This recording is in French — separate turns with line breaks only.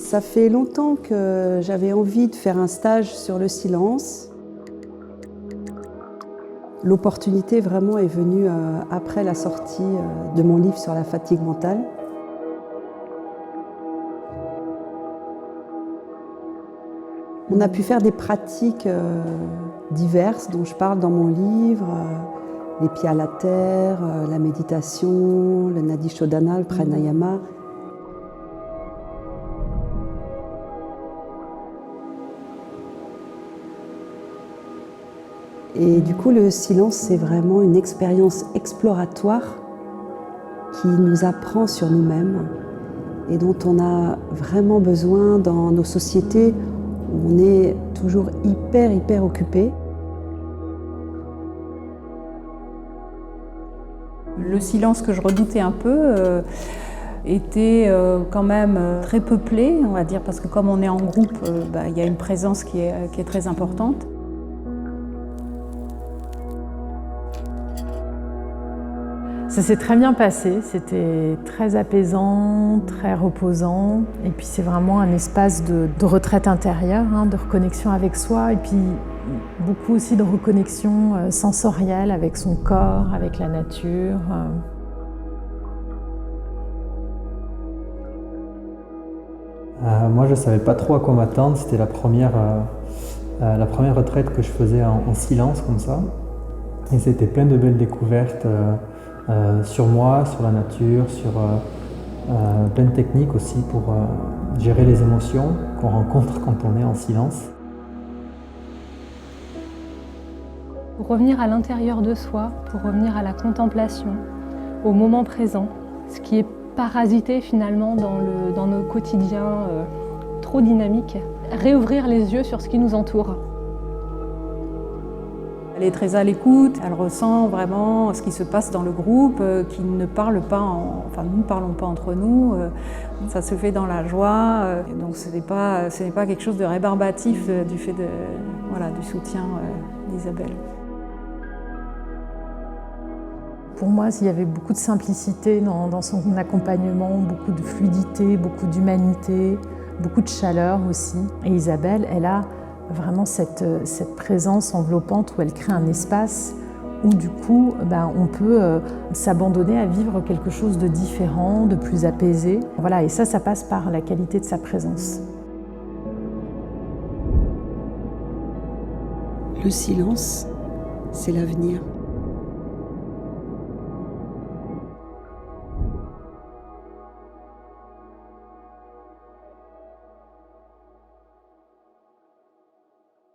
Ça fait longtemps que j'avais envie de faire un stage sur le silence. L'opportunité vraiment est venue après la sortie de mon livre sur la fatigue mentale. On a pu faire des pratiques diverses dont je parle dans mon livre, les pieds à la terre, la méditation, le Nadi Shodhana, le pranayama. Et du coup, le silence, c'est vraiment une expérience exploratoire qui nous apprend sur nous-mêmes et dont on a vraiment besoin dans nos sociétés où on est toujours hyper occupé.
Le silence que je redoutais un peu était quand même très peuplé, on va dire, parce que comme on est en groupe, il y a une présence qui est très importante.
Ça s'est très bien passé, c'était très apaisant, très reposant. Et puis c'est vraiment un espace de retraite intérieure, de reconnexion avec soi. Et puis beaucoup aussi de reconnexion sensorielle avec son corps, avec la nature.
Moi je ne savais pas trop à quoi m'attendre, c'était la première retraite que je faisais en silence comme ça. Et c'était plein de belles découvertes. Sur moi, sur la nature, sur plein de techniques aussi pour gérer les émotions qu'on rencontre quand on est en silence.
Pour revenir à l'intérieur de soi, pour revenir à la contemplation, au moment présent, ce qui est parasité finalement dans nos quotidiens trop dynamiques, réouvrir les yeux sur ce qui nous entoure.
Elle est très à l'écoute, elle ressent vraiment ce qui se passe dans le groupe, qui ne parle pas, nous ne parlons pas entre nous, ça se fait dans la joie, donc ce n'est pas quelque chose de rébarbatif du fait du soutien d'Isabelle.
Pour moi, il y avait beaucoup de simplicité dans son accompagnement, beaucoup de fluidité, beaucoup d'humanité, beaucoup de chaleur aussi. Et Isabelle, elle a vraiment cette présence enveloppante où elle crée un espace où du coup on peut s'abandonner à vivre quelque chose de différent, de plus apaisé. Voilà, et ça passe par la qualité de sa présence.
Le silence, c'est l'avenir.